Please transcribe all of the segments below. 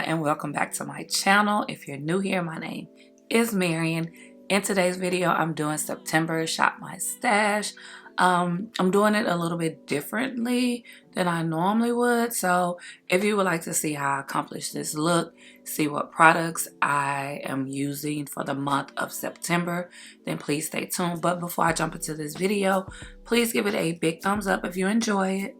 and welcome back to my channel. If you're new here, my name is Marion. In today's video, I'm doing September Shop My Stash. I'm doing it a little bit differently than I normally would. So if you would like to see how I accomplish this look, see what products I am using for the month of September, then please stay tuned. But before I jump into this video, please give it a big thumbs up if you enjoy it.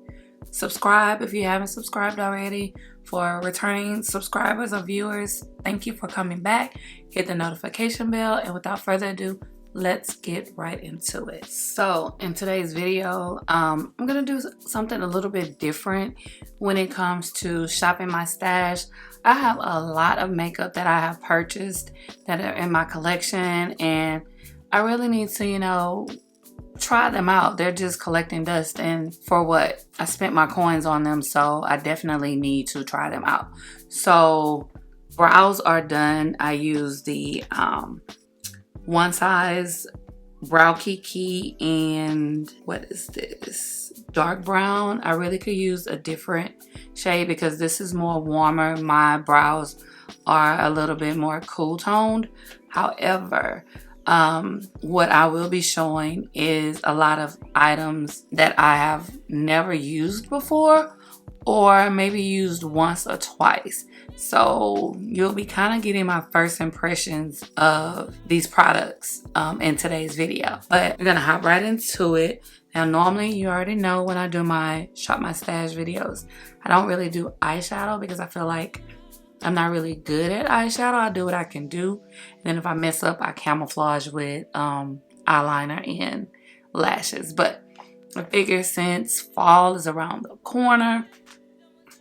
Subscribe if you haven't subscribed already. For returning subscribers or viewers, thank you for coming back. Hit the notification bell, and without further ado, let's get right into it. So in today's video, I'm gonna do something a little bit different when it comes to shopping my stash. I have a lot of makeup that I have purchased that are in my collection, and I really need to, try them out. They're just collecting dust, and for what? I spent my coins on them, so I definitely need to try them out. So brows are done. I use the one size brow kiki, and what is this? Dark brown. I really could use a different shade because this is more warmer. My brows are a little bit more cool toned. However, what I will be showing is a lot of items that I have never used before, or maybe used once or twice. So you'll be kind of getting my first impressions of these products in today's video. But we're gonna hop right into it. Now, normally you already know when I do my Shop My Stash videos, I don't really do eyeshadow because I feel like I'm not really good at eyeshadow. I do what I can do. And then if I mess up, I camouflage with eyeliner and lashes. But I figure since fall is around the corner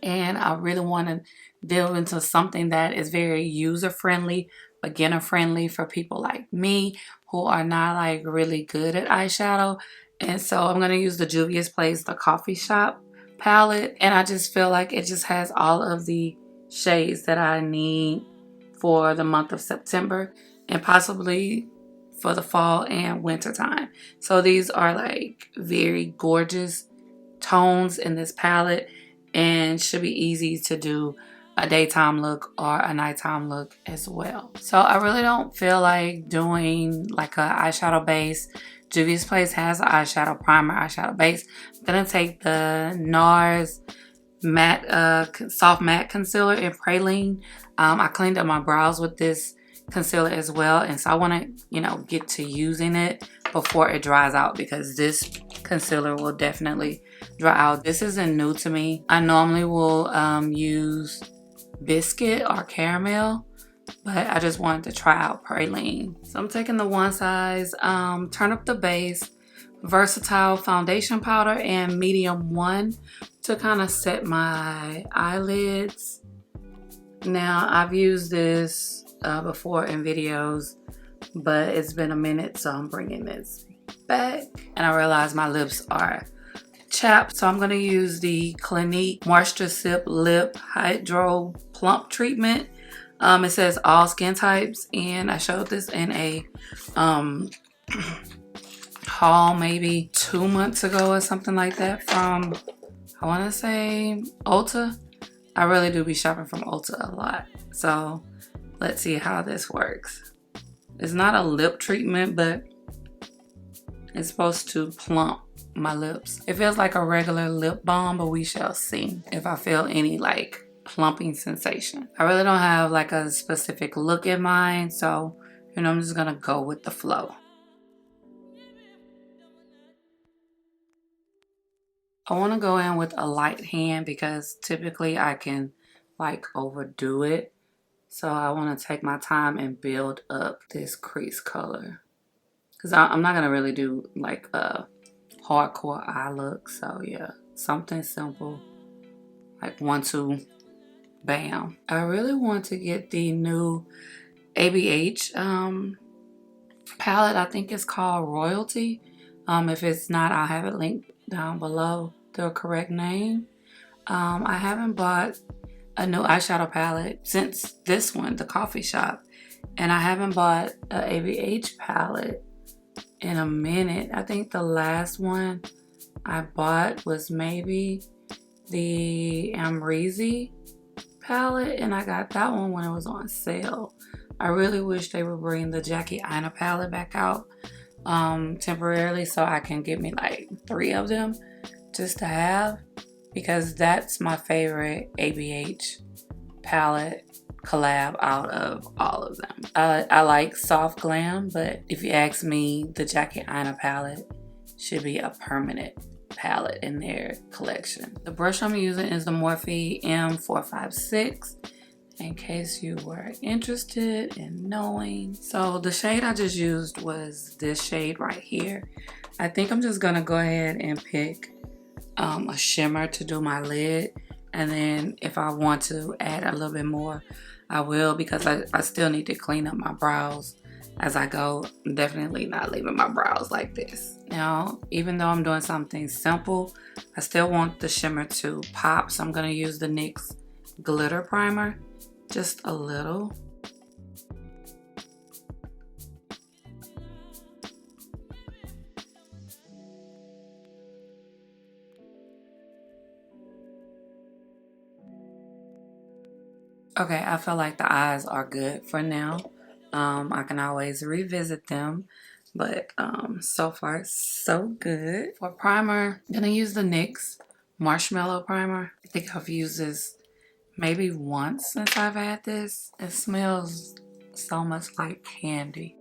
and I really want to delve into something that is very user-friendly, beginner-friendly for people like me who are not like really good at eyeshadow. And so I'm going to use the Juvia's Place, the Coffee Shop palette. And I just feel like it just has all of the shades that I need for the month of September and possibly for the fall and winter time. So these are like very gorgeous tones in this palette and should be easy to do a daytime look or a nighttime look as well. So I really don't feel like doing like a eyeshadow base. Juvia's Place has an eyeshadow primer, eyeshadow base. I'm gonna take the NARS matte soft matte concealer in Praline. I cleaned up my brows with this concealer as well, and so I want to get to using it before it dries out because this concealer will definitely dry out. This isn't new to me. I normally will use biscuit or caramel, but I just wanted to try out Praline. So I'm taking the one size Turn Up the Base Versatile Foundation Powder and Medium 1 to kind of set my eyelids. Now, I've used this before in videos, but it's been a minute, so I'm bringing this back. And I realize my lips are chapped, so I'm going to use the Clinique Moisture Sip Lip Hydro Plump Treatment. It says all skin types, and I showed this in a haul maybe 2 months ago or something like that from, I want to say, Ulta. I really do be shopping from Ulta a lot. So let's see how this works. It's not a lip treatment, but it's supposed to plump my lips. It feels like a regular lip balm, but we shall see if I feel any like plumping sensation. I really don't have like a specific look in mind, so I'm just gonna go with the flow. I want to go in with a light hand because typically I can like overdo it. So I want to take my time and build up this crease color because I'm not going to really do like a hardcore eye look. So yeah, something simple like 1, 2, bam. I really want to get the new ABH palette. I think it's called Royalty. If it's not, I'll have it linked down below, the correct name. I haven't bought a new eyeshadow palette since this one, the Coffee Shop, and I haven't bought a ABH palette in a minute. I think the last one I bought was maybe the Amrezy palette, and I got that one when it was on sale. I really wish they would bring the Jackie Aina palette back out temporarily so I can get me like 3 of them just to have, because that's my favorite ABH palette collab out of all of them. I like soft glam, but if you ask me, the Jackie Aina palette should be a permanent palette in their collection. The brush I'm using is the Morphe M456, in case you were interested in knowing. So the shade I just used was this shade right here. I think I'm just gonna go ahead and pick a shimmer to do my lid, and then if I want to add a little bit more, I will, because I still need to clean up my brows as I go. I'm definitely not leaving my brows like this. Now, even though I'm doing something simple, I still want the shimmer to pop, so I'm gonna use the NYX glitter primer, just a little. Okay, I feel like the eyes are good for now. I can always revisit them, but so far so good. For primer, I'm gonna use the NYX Marshmallow Primer. I think I've used this maybe once since I've had this. It smells so much like candy.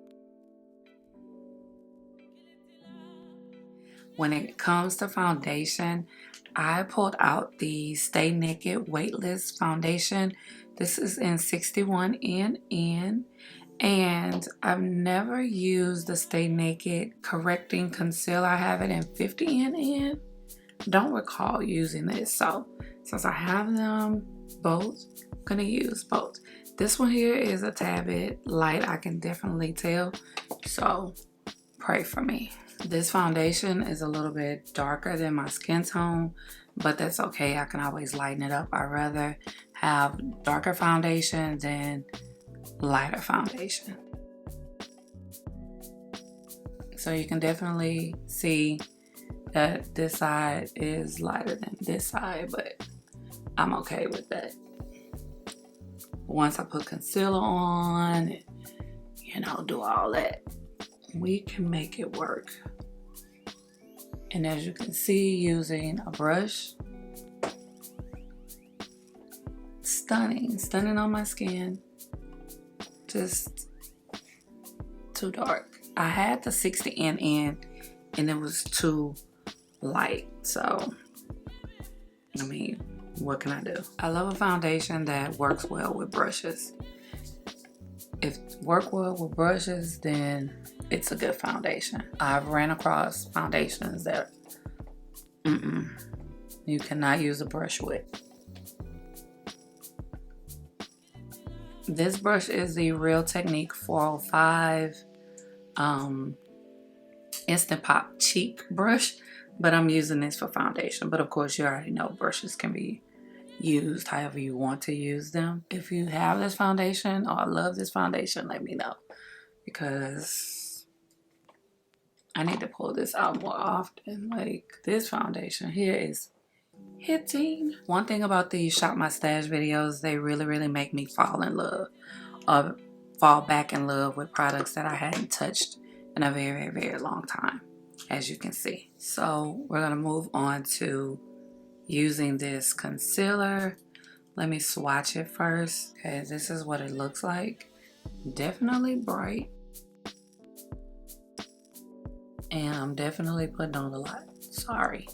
When it comes to foundation, I pulled out the Stay Naked Weightless Foundation. This is in 61 NN, and I've never used the Stay Naked Correcting Concealer. I have it in 50 NN. Don't recall using this, so since I have them both, I'm gonna use both. This one here is a tad bit light, I can definitely tell, so pray for me. This foundation is a little bit darker than my skin tone, but that's okay. I can always lighten it up. I'd rather have darker foundation than lighter foundation. So you can definitely see that this side is lighter than this side, but I'm okay with that. Once I put concealer on, and, you know, do all that, we can make it work. And as you can see, using a brush, stunning on my skin, just too dark. I had the 60 NN and it was too light, so I mean, what can I do? I love a foundation that works well with brushes. If it works well with brushes, then it's a good foundation. I've ran across foundations that you cannot use a brush with. This brush is the Real Technique 405 Instant Pop Cheek brush, but I'm using this for foundation. But of course, you already know brushes can be used however you want to use them. If you have this foundation or love this foundation, let me know, because I need to pull this out more often. Like, this foundation here is hitting. One thing about these Shop My Stash videos, they really make me fall in love, or fall back in love with products that I hadn't touched in a very long time, as you can see. So we're gonna move on to using this concealer. Let me swatch it first. Okay, this is what it looks like. Definitely bright. And I'm definitely putting on a lot. Sorry.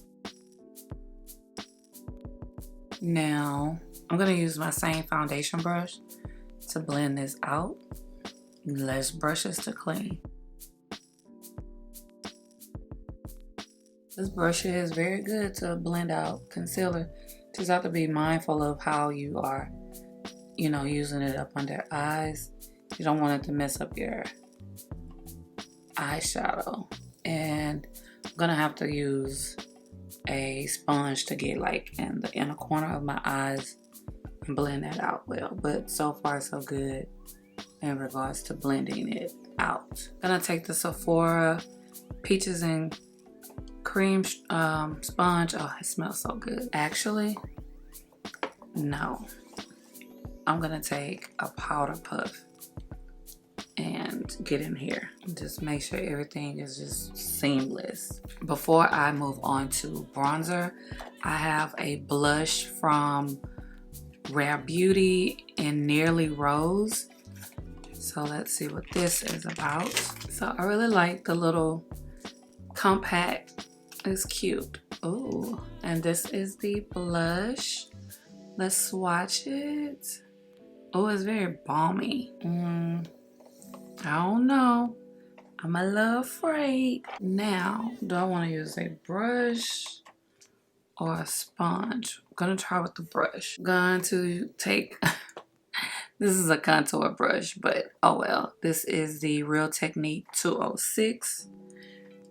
Now, I'm gonna use my same foundation brush to blend this out. Less brushes to clean. This brush is very good to blend out concealer. Just have to be mindful of how you are, you know, using it up under eyes. You don't want it to mess up your eyeshadow. And I'm gonna have to use a sponge to get like in the inner corner of my eyes and blend that out well. But so far so good in regards to blending it out. Gonna take the Sephora Peaches and Cream sponge. Oh, it smells so good. Actually, no. I'm gonna take a powder puff and get in here. Just make sure everything is just seamless. Before I move on to bronzer, I have a blush from Rare Beauty in Nearly Rose. So let's see what this is about. So I really like the little compact. It's cute. Oh, and this is the blush. Let's swatch it. Oh, it's very balmy. I don't know. I'm a little afraid. Now, do I want to use a brush or a sponge? I'm gonna try with the brush. I'm going to take, this is a contour brush, but oh well. This is the Real Technique 206.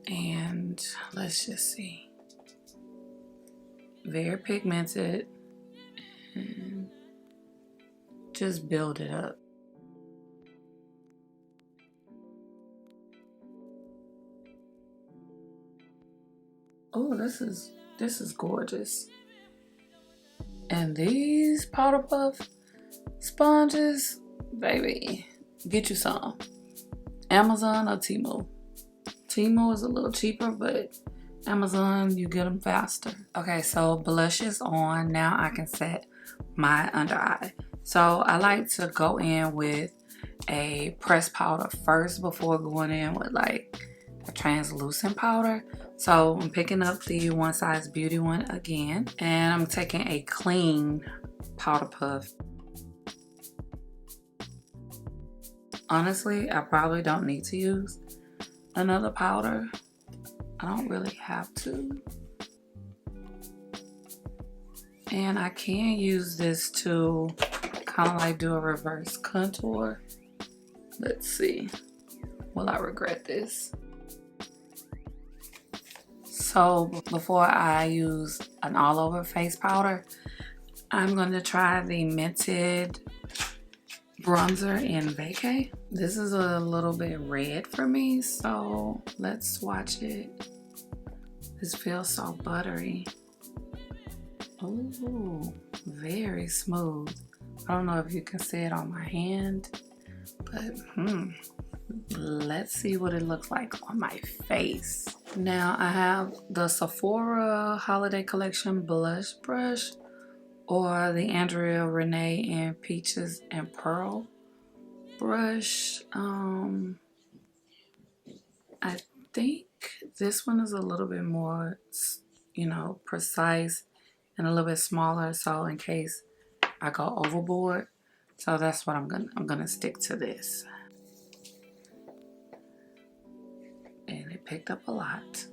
And let's just see. Very pigmented. And just build it up. Oh, this is gorgeous. And these powder puff sponges, baby, get you some. Amazon or Temu. Temu is a little cheaper, but Amazon, you get them faster. Okay, so blush is on. Now I can set my under eye. So I like to go in with a pressed powder first before going in with like a translucent powder. So I'm picking up the One Size Beauty one again, and I'm taking a clean powder puff. Honestly, I probably don't need to use another powder. I don't really have to. And I can use this to kind of like do a reverse contour. Let's see. Will I regret this? So before I use an all over face powder, I'm going to try the Mented bronzer in Vacay. This is a little bit red for me, so let's swatch it. This feels so buttery. Ooh, very smooth. I don't know if you can see it on my hand, but let's see what it looks like on my face. Now I have the Sephora Holiday Collection blush brush or the Andrea Renee in Peaches and Pearl brush. I think this one is a little bit more, you know, precise and a little bit smaller, so in case I go overboard. So that's what I'm gonna stick to this. And it picked up a lot.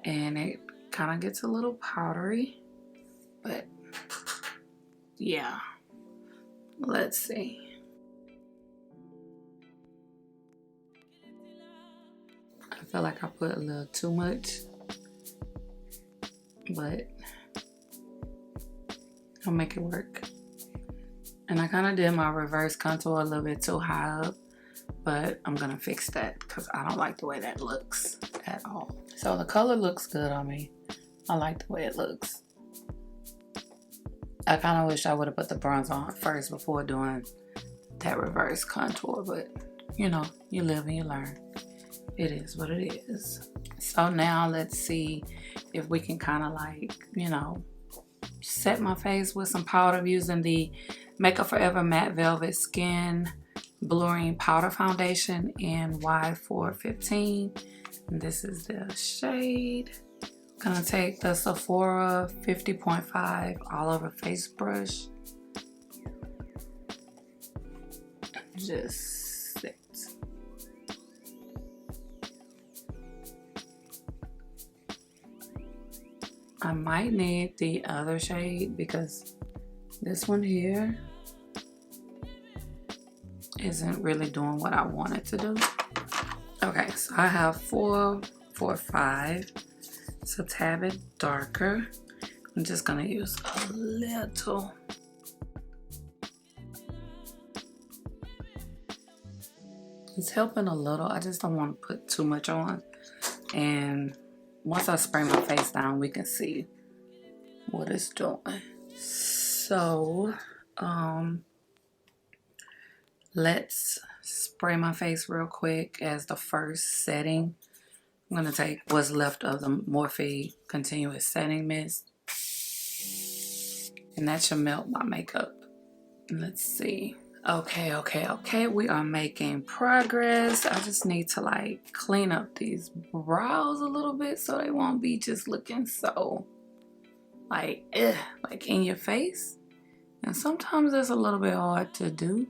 And it kind of gets a little powdery, but yeah, let's see. I feel like I put a little too much, but I'll make it work. And I kind of did my reverse contour a little bit too high up, but I'm gonna fix that because I don't like the way that looks at all. So the color looks good on me. I like the way it looks. I kind of wish I would have put the bronzer on first before doing that reverse contour, but you know, you live and you learn. It is what it is. So now let's see if we can kind of like, you know, set my face with some powder using the Makeup Forever Matte Velvet Skin Blurring Powder Foundation in Y415. And this is the shade. I'm gonna take the Sephora 50.5 all over face brush. Just sit. I might need the other shade because this one here isn't really doing what I want it to do. Okay, so I have 445. It's a tad bit darker. I'm just gonna use a little. It's helping a little. I just don't want to put too much on. And once I spray my face down, we can see what it's doing. So Let's spray my face real quick as the first setting. I'm going to take what's left of the Morphe Continuous Setting Mist. And that should melt my makeup. Let's see. Okay. We are making progress. I just need to like clean up these brows a little bit so they won't be just looking so like in your face. And sometimes that's a little bit hard to do.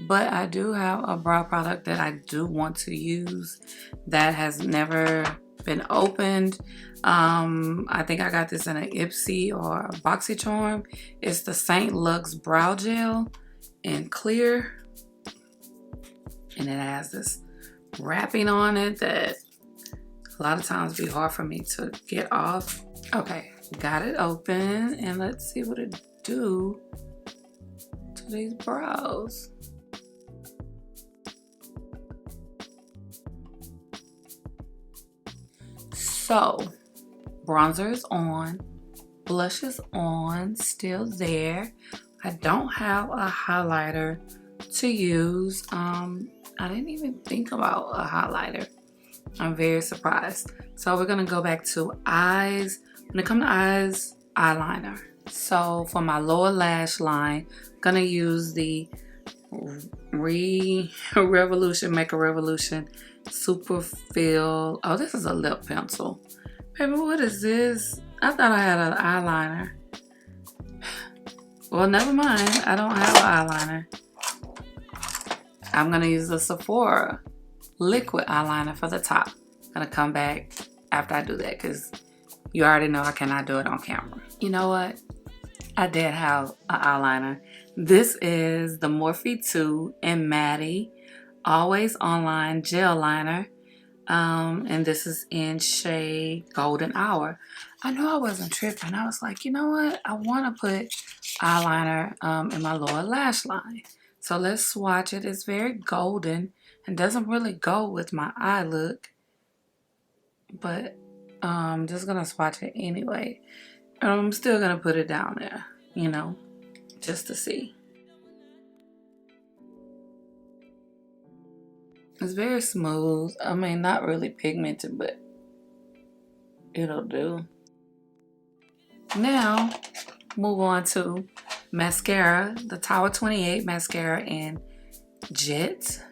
But I do have a brow product that I do want to use that has never been opened. I think I got this in an Ipsy or a BoxyCharm. It's the St. Lux Brow Gel in clear. And it has this wrapping on it that a lot of times be hard for me to get off. Okay, got it open and let's see what it do to these brows. So, bronzer is on, blush is on, still there. I don't have a highlighter to use. I didn't even think about a highlighter. I'm very surprised. So we're gonna go back to eyes. When it comes to eyes, eyeliner. So for my lower lash line, I'm gonna use the Revolution, Make a Revolution Super Fill. Oh, this is a lip pencil. Baby, what is this? I thought I had an eyeliner. Well, never mind. I don't have an eyeliner. I'm going to use the Sephora liquid eyeliner for the top. I'm going to come back after I do that because you already know I cannot do it on camera. You know what? I did have an eyeliner. This is the Morphe 2 in Matte Always Online Gel Liner. And this is in shade Golden Hour. I knew I wasn't tripping. I was like, you know what? I want to put eyeliner in my lower lash line. So let's swatch it. It's very golden and doesn't really go with my eye look. But I'm just going to swatch it anyway. I'm still going to put it down there, you know, just to see. It's very smooth. I mean, not really pigmented, but it'll do. Now, move on to mascara. The Tower 28 mascara in Jet.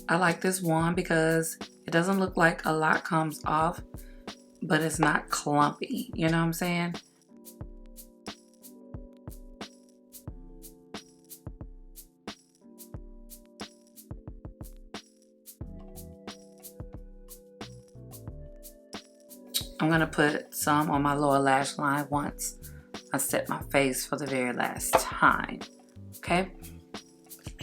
I like this one because it doesn't look like a lot comes off, but it's not clumpy. You know what I'm saying? I'm going to put some on my lower lash line once I set my face for the very last time. Okay?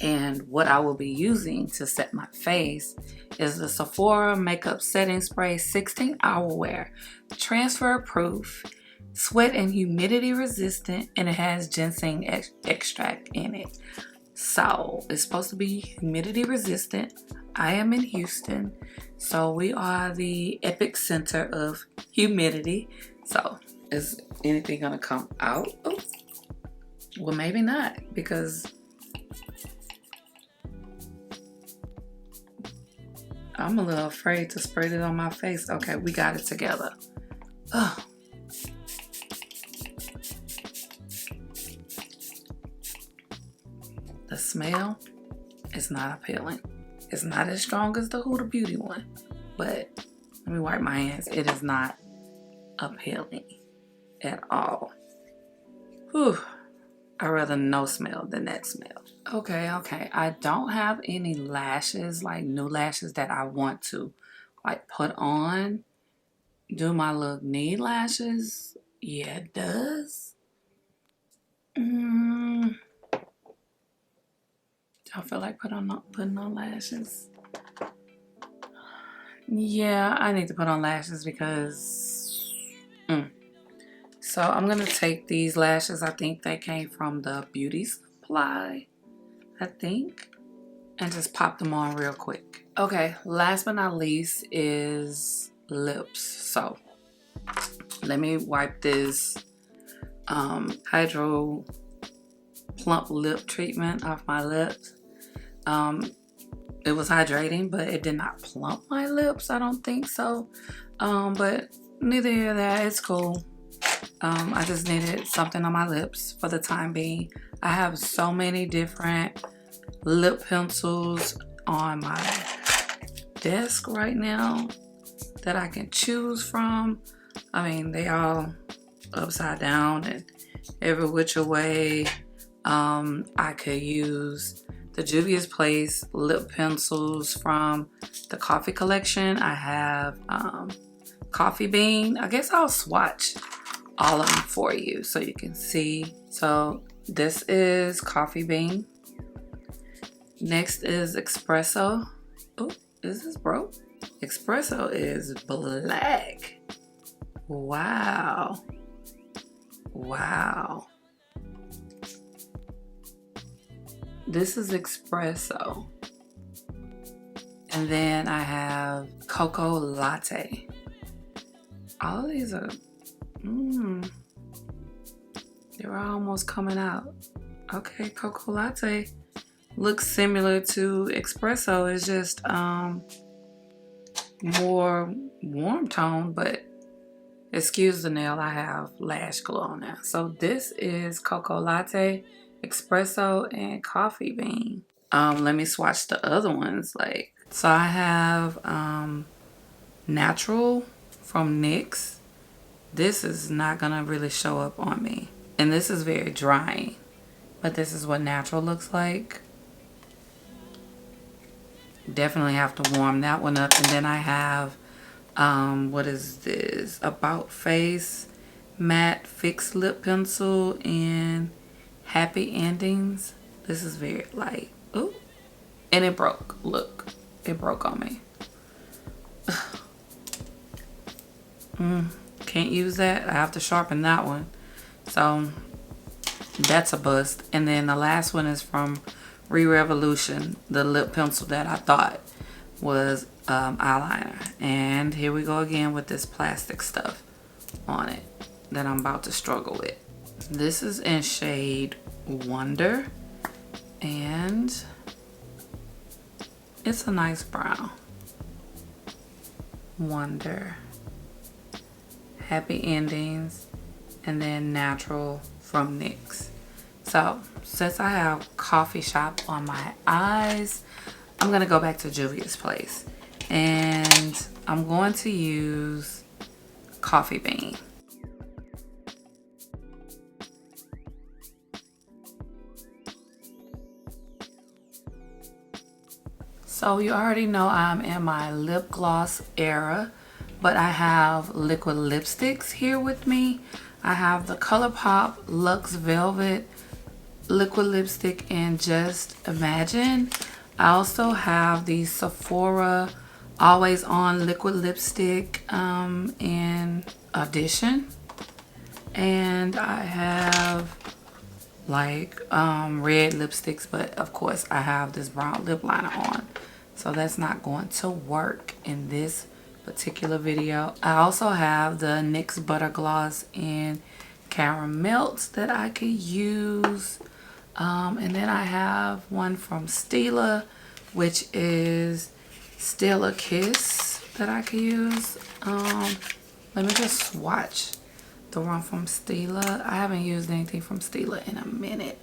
And what I will be using to set my face is the Sephora Makeup Setting Spray 16-Hour Wear. Transfer proof, sweat and humidity resistant, and it has ginseng extract in it. So it's supposed to be humidity resistant. I am in Houston, so we are the epicenter of humidity. So is anything gonna come out? Oh, well, maybe not, because I'm a little afraid to spray it on my face. Okay, we got it together. Ugh. The smell is not appealing. It's not as strong as the Huda Beauty one, but let me wipe my hands. It is not appealing at all. Whew. I'd rather no smell than that smell. Okay. I don't have any lashes, like new lashes that I want to like put on. Do my look need lashes? Yeah, it does. I feel like putting on lashes. Yeah, I need to put on lashes because So I'm gonna take these lashes. I think they came from the beauty supply, I think, and just pop them on real quick. Okay, last but not least is lips. So let me wipe this hydro plump lip treatment off my lips. It was hydrating, but it did not plump my lips. I don't think so. But neither here nor there, it's cool. I just needed something on my lips for the time being. I have so many different lip pencils on my desk right now that I can choose from. I mean, they all upside down and every which way. I could use the Juvia's Place lip pencils from the Coffee collection. I have Coffee Bean. I guess I'll swatch all of them for you so you can see. So this is Coffee Bean. Next is Espresso. Oh, is this broke? Espresso is black. Wow. Wow. This is Espresso. And then I have Cocoa Latte. All of these are, they're almost coming out. Okay, Cocoa Latte looks similar to Espresso. It's just more warm tone, but excuse the nail, I have lash glue on now. So this is Cocoa Latte, Espresso, and Coffee Bean. Let me swatch the other ones. So I have Natural from NYX. This is not gonna really show up on me, and this is very drying, but this is what Natural looks like. Definitely have to warm that one up. And then I have what is this? About Face Matte Fixed Lip Pencil in Happy Endings. This is very light. Ooh, and it broke. Look, it broke on me. Can't use that. I have to sharpen that one. So that's a bust. And then the last one is from Revolution, the lip pencil that I thought was eyeliner. And here we go again with this plastic stuff on it that I'm about to struggle with. This is in shade Wonder, and it's a nice brown. Wonder, Happy Endings, and then Natural from NYX. So since I have Coffee Shop on my eyes, I'm gonna go back to Juvia's Place, and I'm going to use Coffee Bean. So you already know I'm in my lip gloss era, but I have liquid lipsticks here with me. I have the ColourPop Luxe Velvet liquid lipstick in Just Imagine. I also have the Sephora Always On liquid lipstick in Audition. And I have red lipsticks, but of course I have this brown lip liner on, so that's not going to work in this particular video. I also have the NYX Butter Gloss in Caramel that I could use. And then I have one from Stila, which is Still a Kiss, that I could use. Let me just swatch the one from Stila. I haven't used anything from Stila in a minute.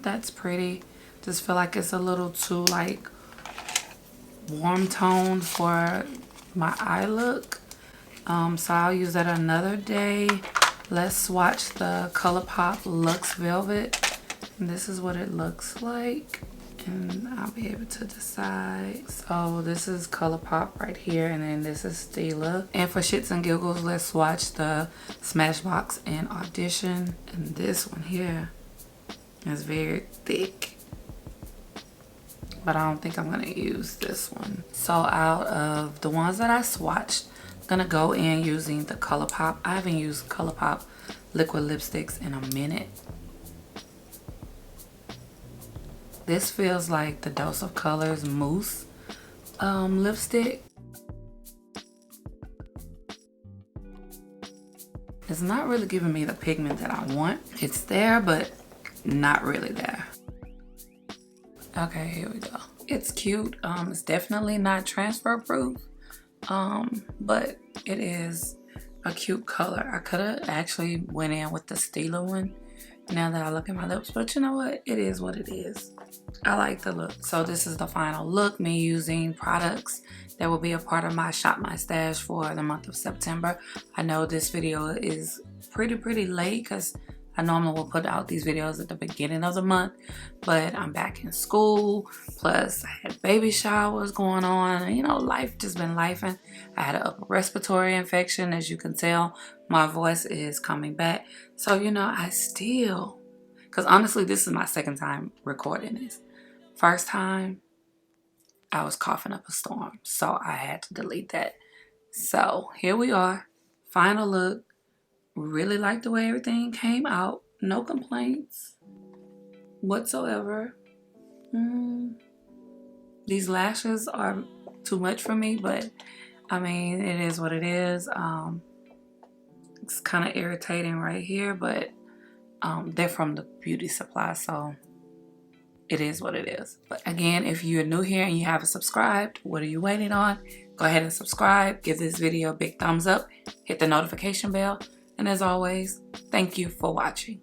That's pretty. Just feel like it's a little too warm tone for my eye look. So I'll use that another day. Let's swatch the ColourPop Luxe Velvet. And this is what it looks like, and I'll be able to decide. So this is ColourPop right here, and then this is Stila. And for shits and giggles, let's swatch the Smashbox in Audition. And this one here is very thick, but I don't think I'm gonna use this one. So out of the ones that I swatched, I'm gonna go in using the ColourPop. I haven't used ColourPop liquid lipsticks in a minute. This feels like the Dose of Colors Mousse lipstick. It's not really giving me the pigment that I want. It's there, but not really there. Okay, here we go. It's cute. It's definitely not transfer proof, but it is a cute color. I could have actually went in with the Stila one now that I look at my lips, but you know what? It is what it is. I like the look. So this is the final look, me using products that will be a part of my Shop My Stash for the month of September. I know this video is pretty late because I normally will put out these videos at the beginning of the month, but I'm back in school, plus I had baby showers going on, you know, life just been lifing. I had an upper respiratory infection, as you can tell, my voice is coming back. So, you know, I still, because honestly, this is my second time recording this. First time, I was coughing up a storm, so I had to delete that. So here we are, final look. Really like the way everything came out. No complaints whatsoever. These lashes are too much for me, but I mean, it is what it is. It's kind of irritating right here, but they're from the beauty supply, so it is what it is. But again, if you're new here and you haven't subscribed, what are you waiting on? Go ahead and subscribe. Give this video a big thumbs up. Hit the notification bell. And as always, thank you for watching.